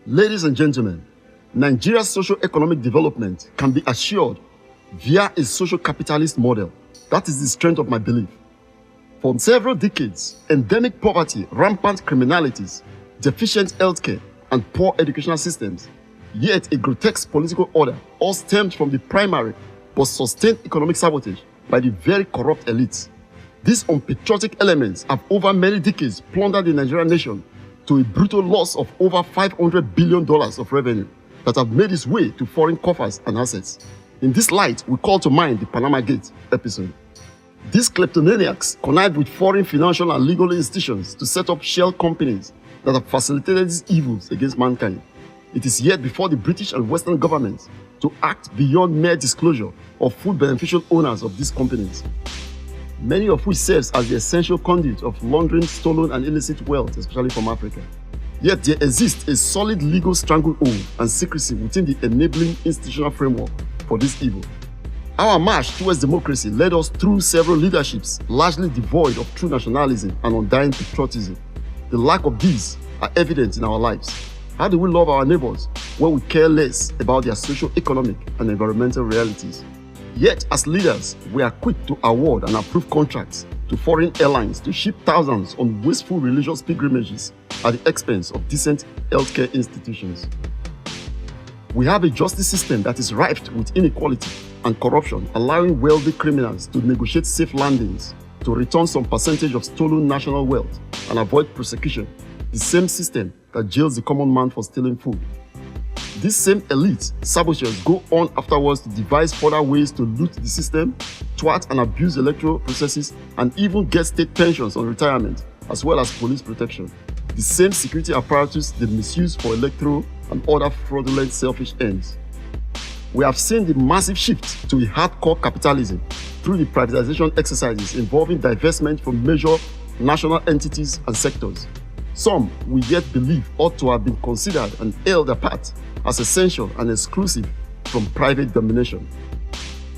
Ladies and gentlemen, Nigeria's socio-economic development can be assured via a social-capitalist model. That is the strength of my belief. For several decades, endemic poverty, rampant criminalities, deficient healthcare, and poor educational systems, yet a grotesque political order, all stemmed from the primary but sustained economic sabotage by the very corrupt elites. These unpatriotic elements have over many decades plundered the Nigerian nation to a brutal loss of over $500 billion of revenue that have made its way to foreign coffers and assets. In this light, we call to mind the Panama Gate episode. These kleptomaniacs connived with foreign financial and legal institutions to set up shell companies that have facilitated these evils against mankind. It is yet before the British and Western governments to act beyond mere disclosure of full beneficial owners of these companies, many of which serves as the essential conduit of laundering stolen and illicit wealth, especially from Africa. Yet there exists a solid legal stranglehold and secrecy within the enabling institutional framework for this evil. Our march towards democracy led us through several leaderships largely devoid of true nationalism and undying patriotism. The lack of these are evident in our lives. How do we love our neighbors when we care less about their socio-economic and environmental realities? Yet, as leaders, we are quick to award and approve contracts to foreign airlines to ship thousands on wasteful religious pilgrimages at the expense of decent healthcare institutions. We have a justice system that is rife with inequality and corruption, allowing wealthy criminals to negotiate safe landings to return some percentage of stolen national wealth and avoid prosecution, the same system that jails the common man for stealing food. These same elite saboteurs go on afterwards to devise further ways to loot the system, thwart and abuse electoral processes, and even get state pensions on retirement, as well as police protection. The same security apparatus they misuse for electoral and other fraudulent selfish ends. We have seen the massive shift to a hardcore capitalism through the privatization exercises involving divestment from major national entities and sectors. Some we yet believe ought to have been considered and held apart as essential and exclusive from private domination.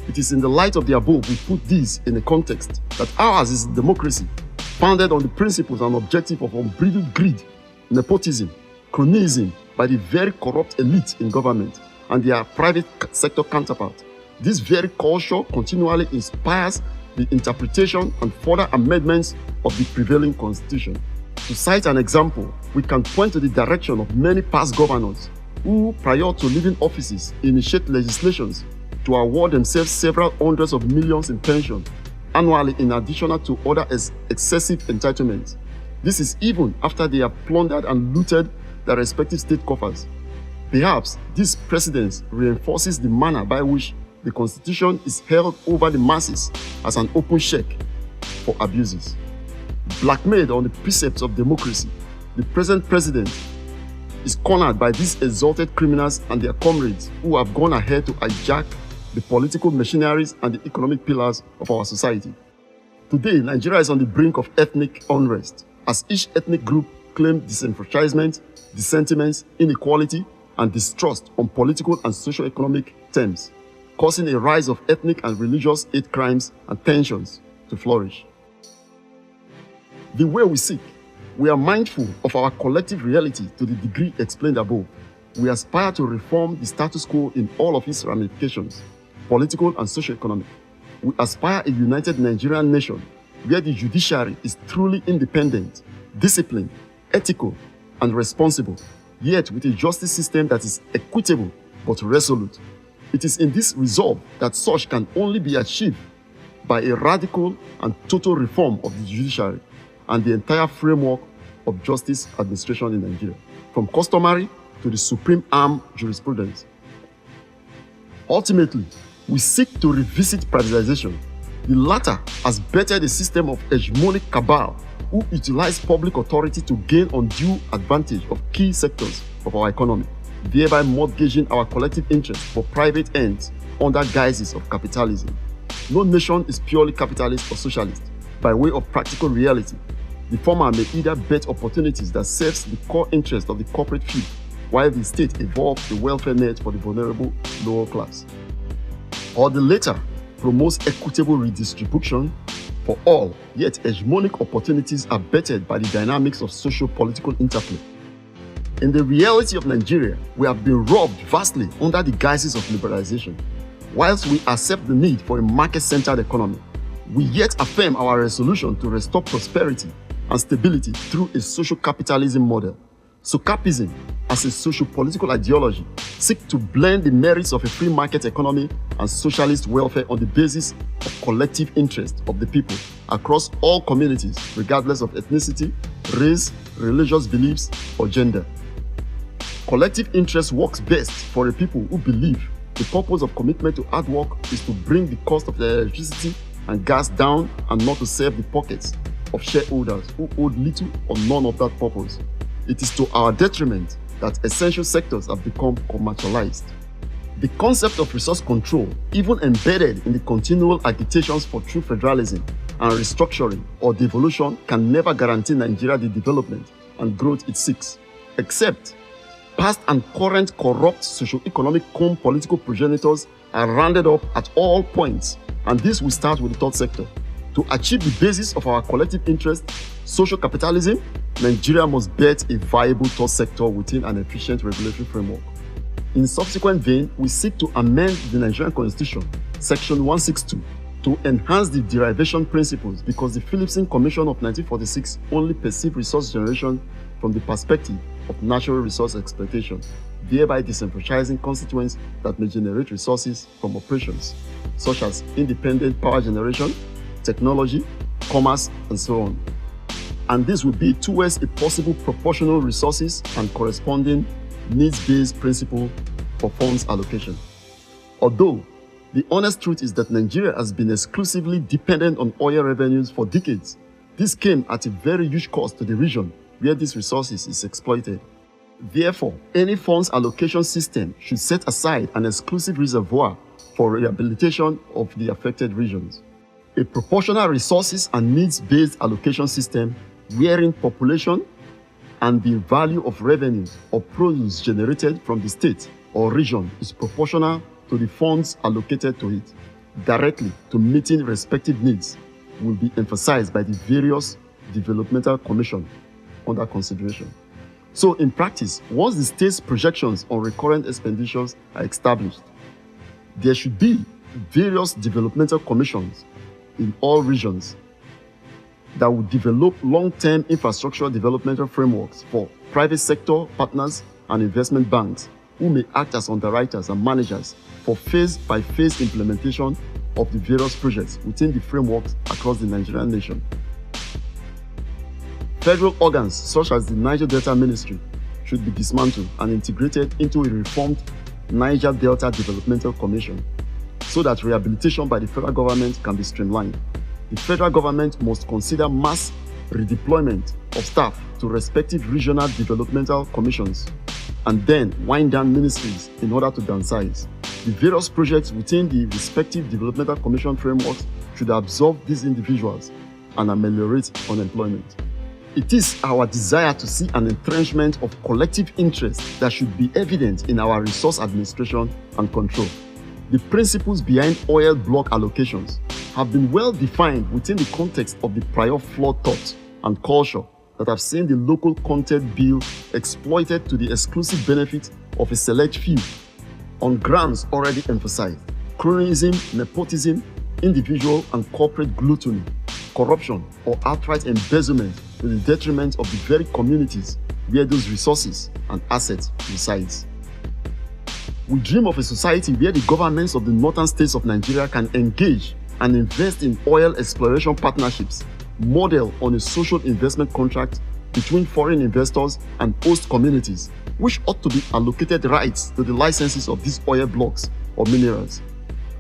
It is in the light of the above we put these in a context that ours is a democracy founded on the principles and objective of unbridled greed, nepotism, cronyism by the very corrupt elite in government and their private sector counterpart. This very culture continually inspires the interpretation and further amendments of the prevailing constitution. To cite an example, we can point to the direction of many past governors who, prior to leaving offices, initiate legislations to award themselves several hundreds of millions in pension annually in addition to other excessive entitlements. This is even after they have plundered and looted their respective state coffers. Perhaps this precedence reinforces the manner by which the Constitution is held over the masses as an open check for abuses. Blackmailed on the precepts of democracy, the present president is cornered by these exalted criminals and their comrades who have gone ahead to hijack the political machineries and the economic pillars of our society. Today, Nigeria is on the brink of ethnic unrest, as each ethnic group claims disenfranchisement, dissentiments, inequality, and distrust on political and socio-economic terms, causing a rise of ethnic and religious hate crimes and tensions to flourish. The way we seek, we are mindful of our collective reality to the degree explained above. We aspire to reform the status quo in all of its ramifications, political and socio-economic. We aspire a united Nigerian nation where the judiciary is truly independent, disciplined, ethical, and responsible, yet with a justice system that is equitable but resolute. It is in this resolve that such can only be achieved by a radical and total reform of the judiciary and the entire framework of justice administration in Nigeria, from customary to the supreme arm jurisprudence. Ultimately, we seek to revisit privatization. The latter has bettered a system of hegemonic cabal who utilize public authority to gain undue advantage of key sectors of our economy, thereby mortgaging our collective interest for private ends under guises of capitalism. No nation is purely capitalist or socialist by way of practical reality. The former may either bet opportunities that serves the core interest of the corporate few, while the state evolves the welfare net for the vulnerable lower class. Or the latter promotes equitable redistribution for all, yet hegemonic opportunities are bettered by the dynamics of socio-political interplay. In the reality of Nigeria, we have been robbed vastly under the guises of liberalization. Whilst we accept the need for a market-centered economy, we yet affirm our resolution to restore prosperity and stability through a social capitalism model. SOCAPism, as a social-political ideology, seeks to blend the merits of a free market economy and socialist welfare on the basis of collective interest of the people across all communities, regardless of ethnicity, race, religious beliefs, or gender. Collective interest works best for a people who believe the purpose of commitment to hard work is to bring the cost of the electricity and gas down and not to serve the pockets of shareholders who hold little or none of that purpose. It is to our detriment that essential sectors have become commercialized. The concept of resource control, even embedded in the continual agitations for true federalism and restructuring or devolution, can never guarantee Nigeria the development and growth it seeks, except past and current corrupt socio-economic political progenitors are rounded up at all points, and this will start with the third sector. To achieve the basis of our collective interest, social capitalism, Nigeria must bet a viable third sector within an efficient regulatory framework. In subsequent vein, we seek to amend the Nigerian Constitution, Section 162, to enhance the derivation principles because the Philipson Commission of 1946 only perceived resource generation from the perspective of natural resource exploitation, thereby disenfranchising constituents that may generate resources from operations, such as independent power generation, technology, commerce, and so on. And this would be towards a possible proportional resources and corresponding needs-based principle for funds allocation. Although, the honest truth is that Nigeria has been exclusively dependent on oil revenues for decades. This came at a very huge cost to the region where these resources is exploited. Therefore, any funds allocation system should set aside an exclusive reservoir for rehabilitation of the affected regions. A proportional resources and needs-based allocation system wherein population and the value of revenues or produce generated from the state or region is proportional to the funds allocated to it, directly to meeting respective needs, will be emphasized by the various developmental commissions under consideration. So in practice, once the state's projections on recurrent expenditures are established, there should be various developmental commissions in all regions that will develop long-term infrastructure developmental frameworks for private sector partners and investment banks who may act as underwriters and managers for phase-by-phase implementation of the various projects within the frameworks across the Nigerian nation. Federal organs such as the Niger Delta Ministry should be dismantled and integrated into a reformed Niger Delta Developmental Commission so that rehabilitation by the federal government can be streamlined. The federal government must consider mass redeployment of staff to respective regional developmental commissions and then wind down ministries in order to downsize. The various projects within the respective developmental commission frameworks should absorb these individuals and ameliorate unemployment. It is our desire to see an entrenchment of collective interest that should be evident in our resource administration and control. The principles behind oil block allocations have been well defined within the context of the prior flawed thought and culture that have seen the local content bill exploited to the exclusive benefit of a select few on grounds already emphasized: cronyism, nepotism, individual and corporate gluttony, corruption, or outright embezzlement to the detriment of the very communities where those resources and assets resides. We dream of a society where the governments of the northern states of Nigeria can engage and invest in oil exploration partnerships modeled on a social investment contract between foreign investors and host communities, which ought to be allocated rights to the licenses of these oil blocks or minerals.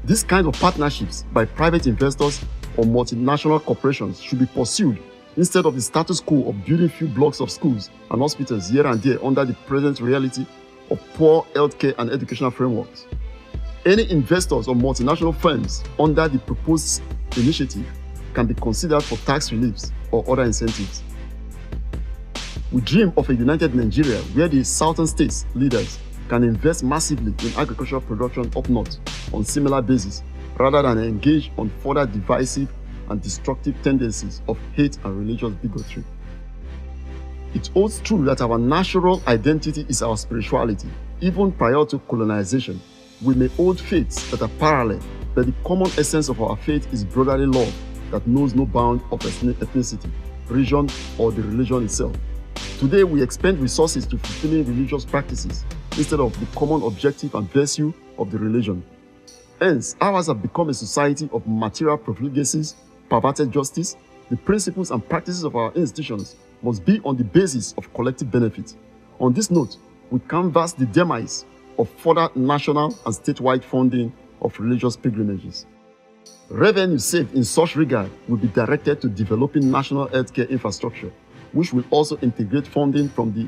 This kind of partnerships by private investors or multinational corporations should be pursued instead of the status quo of building few blocks of schools and hospitals here and there under the present reality of poor healthcare and educational frameworks. Any investors or multinational firms under the proposed initiative can be considered for tax reliefs or other incentives. We dream of a united Nigeria where the southern states leaders can invest massively in agricultural production up north on similar basis rather than engage on further divisive and destructive tendencies of hate and religious bigotry. It holds true that our natural identity is our spirituality. Even prior to colonization, we may hold faiths that are parallel, but the common essence of our faith is brotherly love that knows no bound of ethnicity, region, or the religion itself. Today, we expend resources to fulfilling religious practices instead of the common objective and virtue of the religion. Hence, ours have become a society of material profligacies, perverted justice. The principles and practices of our institutions must be on the basis of collective benefit. On this note, we canvass the demise of further national and statewide funding of religious pilgrimages. Revenue saved in such regard will be directed to developing national healthcare infrastructure, which will also integrate funding from the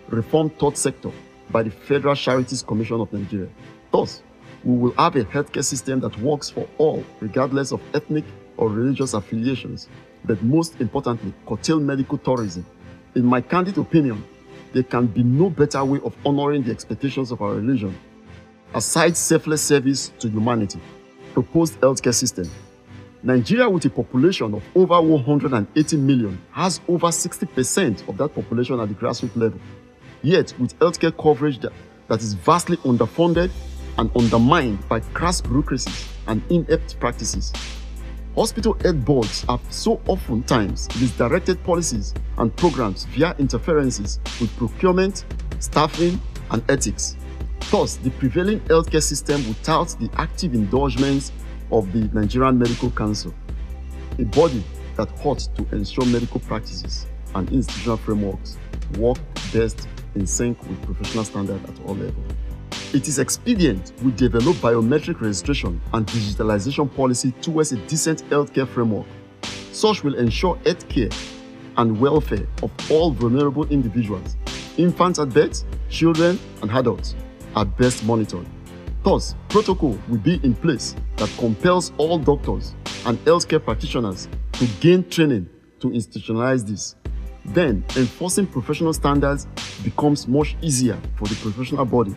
reformed third sector by the Federal Charities Commission of Nigeria. Thus, we will have a healthcare system that works for all, regardless of ethnic or religious affiliations, but most importantly, curtail medical tourism. In my candid opinion, there can be no better way of honoring the expectations of our religion, aside selfless service to humanity. Proposed healthcare system. Nigeria, with a population of over 180 million, has over 60% of that population at the grassroots level. Yet, with healthcare coverage that is vastly underfunded and undermined by crass bureaucracies and inept practices. Hospital health boards have so oftentimes misdirected policies and programs via interferences with procurement, staffing, and ethics. Thus, the prevailing healthcare system without the active endorsements of the Nigerian Medical Council, a body that ought to ensure medical practices and institutional frameworks work best in sync with professional standards at all levels. It is expedient we develop biometric registration and digitalization policy towards a decent healthcare framework. Such will ensure healthcare and welfare of all vulnerable individuals, infants at birth, children, and adults, are best monitored. Thus, protocol will be in place that compels all doctors and healthcare practitioners to gain training to institutionalize this. Then, enforcing professional standards becomes much easier for the professional body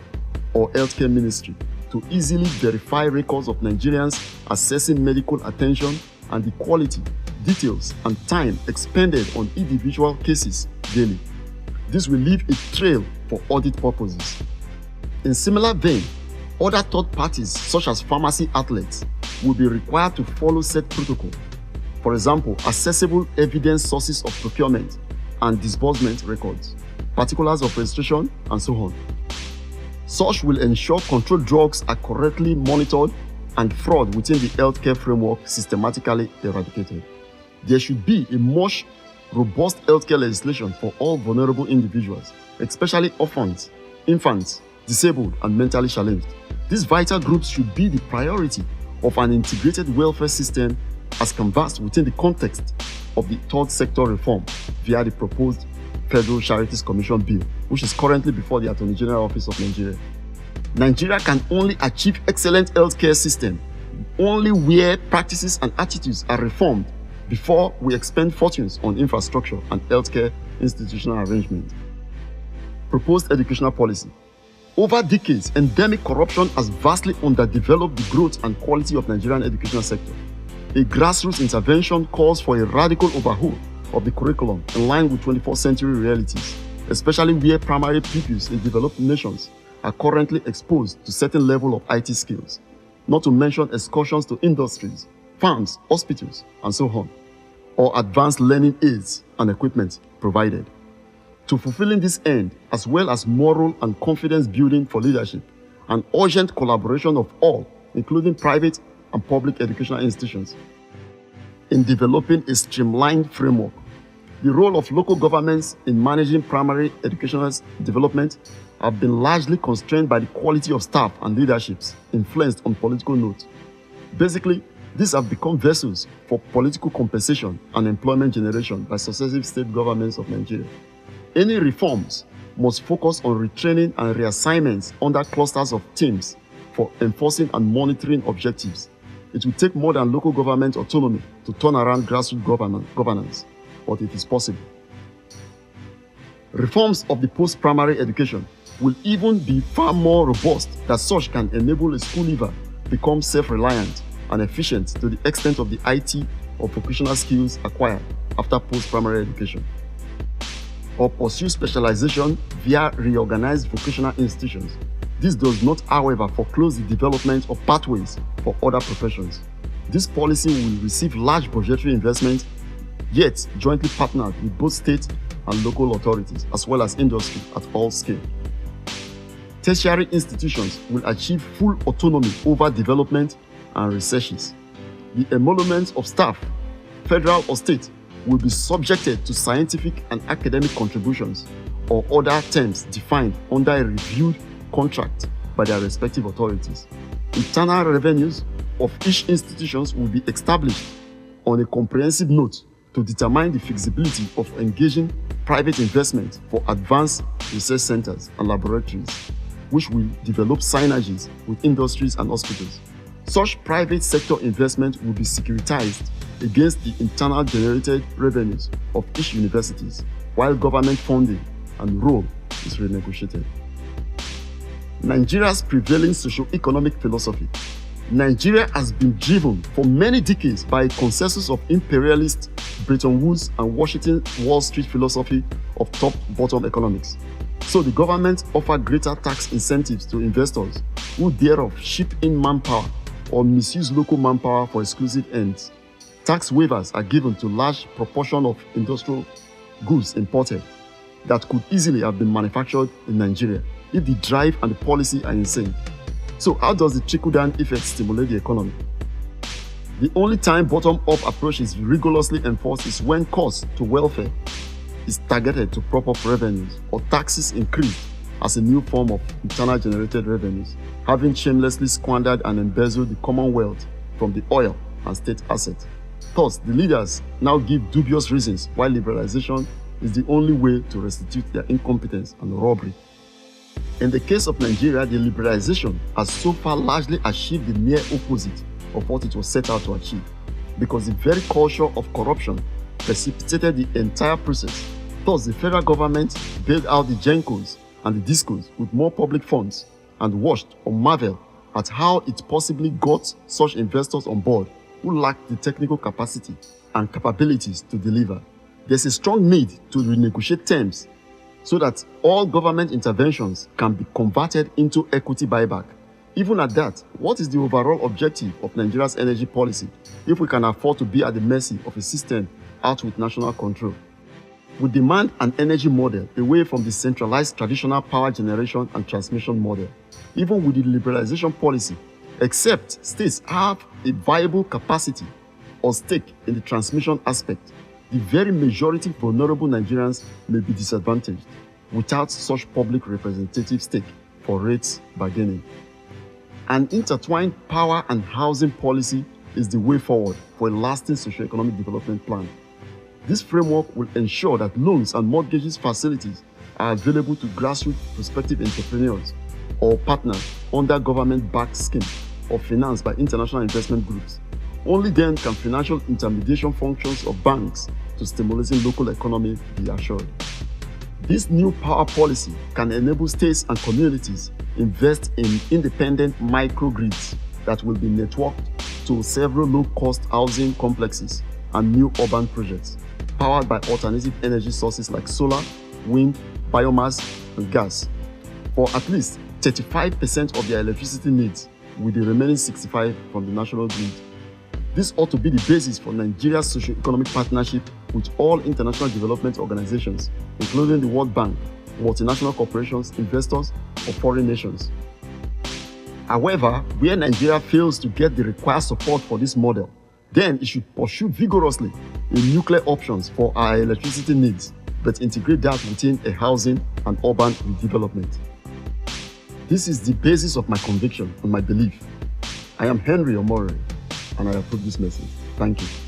or healthcare ministry to easily verify records of Nigerians assessing medical attention and the quality, details, and time expended on individual cases daily. This will leave a trail for audit purposes. In similar vein, other third parties such as pharmacy outlets will be required to follow set protocol. For example, accessible evidence sources of procurement and disbursement records, particulars of registration, and so on. Such will ensure controlled drugs are correctly monitored and fraud within the healthcare framework systematically eradicated. There should be a much robust healthcare legislation for all vulnerable individuals, especially orphans, infants, disabled, and mentally challenged. These vital groups should be the priority of an integrated welfare system as canvassed within the context of the third sector reform via the proposed Federal Charities Commission bill, which is currently before the Attorney General Office of Nigeria. Nigeria can only achieve excellent healthcare system only where practices and attitudes are reformed before we expend fortunes on infrastructure and healthcare institutional arrangement. Proposed educational policy. Over decades, endemic corruption has vastly underdeveloped the growth and quality of Nigerian educational sector. A grassroots intervention calls for a radical overhaul of the curriculum in line with 21st century realities, especially where primary pupils in developed nations are currently exposed to certain level of IT skills, not to mention excursions to industries, farms, hospitals, and so on, or advanced learning aids and equipment provided. To fulfilling this end, as well as moral and confidence building for leadership, and urgent collaboration of all, including private and public educational institutions, in developing a streamlined framework. The role of local governments in managing primary educational development have been largely constrained by the quality of staff and leaderships influenced on political notes. Basically, these have become vessels for political compensation and employment generation by successive state governments of Nigeria. Any reforms must focus on retraining and reassignments under clusters of teams for enforcing and monitoring objectives. It will take more than local government autonomy to turn around grassroots governance, but it is possible. Reforms of the post-primary education will even be far more robust that such can enable a school leaver become self-reliant and efficient to the extent of the IT or vocational skills acquired after post-primary education. or pursue specialization via reorganized vocational institutions. This does not, however, foreclose the development of pathways for other professions. This policy will receive large budgetary investment, yet jointly partnered with both state and local authorities, as well as industry at all scales. Tertiary institutions will achieve full autonomy over development and researches. The emolument of staff, federal or state, will be subjected to scientific and academic contributions or other terms defined under a reviewed contract by their respective authorities. Internal revenues of each institution will be established on a comprehensive note to determine the feasibility of engaging private investment for advanced research centers and laboratories, which will develop synergies with industries and hospitals. Such private sector investment will be securitized against the internal generated revenues of each universities, while government funding and role is renegotiated. Nigeria's prevailing socio-economic philosophy. Nigeria has been driven for many decades by a consensus of imperialist Bretton Woods and Washington Wall Street philosophy of top-bottom economics. So the government offers greater tax incentives to investors who thereof ship in manpower or misuse local manpower for exclusive ends. Tax waivers are given to large proportion of industrial goods imported that could easily have been manufactured in Nigeria if the drive and the policy are insane. So how does the trickle-down effect stimulate the economy? The only time bottom-up approach is rigorously enforced is when cost to welfare is targeted to prop up revenues or taxes increased as a new form of internal generated revenues, having shamelessly squandered and embezzled the commonwealth from the oil and state assets. Thus, the leaders now give dubious reasons why liberalization is the only way to restitute their incompetence and robbery. In the case of Nigeria, the liberalization has so far largely achieved the near opposite of what it was set out to achieve, because the very culture of corruption precipitated the entire process. Thus, the federal government bailed out the Gencos and the Discos with more public funds and watched or marveled at how it possibly got such investors on board who lacked the technical capacity and capabilities to deliver. There's a strong need to renegotiate terms so that all government interventions can be converted into equity buyback. Even at that, what is the overall objective of Nigeria's energy policy if we can afford to be at the mercy of a system out with national control? We demand an energy model away from the centralized traditional power generation and transmission model, even with the liberalization policy, except states have a viable capacity or stake in the transmission aspect. The very majority of vulnerable Nigerians may be disadvantaged without such public representative stake for rates bargaining. An intertwined power and housing policy is the way forward for a lasting socio-economic development plan. This framework will ensure that loans and mortgages facilities are available to grassroots prospective entrepreneurs or partners under government-backed schemes or financed by international investment groups. Only then can financial intermediation functions of banks to stimulating local economy be assured. This new power policy can enable states and communities invest in independent microgrids that will be networked to several low-cost housing complexes and new urban projects, powered by alternative energy sources like solar, wind, biomass, and gas, for at least 35% of their electricity needs, with the remaining 65% from the national grid. This ought to be the basis for Nigeria's socio-economic partnership with all international development organizations, including the World Bank, multinational corporations, investors, or foreign nations. However, where Nigeria fails to get the required support for this model, then it should pursue vigorously in nuclear options for our electricity needs, but integrate that within a housing and urban redevelopment. This is the basis of my conviction and my belief. I am Henry Omori, and I approve this message. Thank you.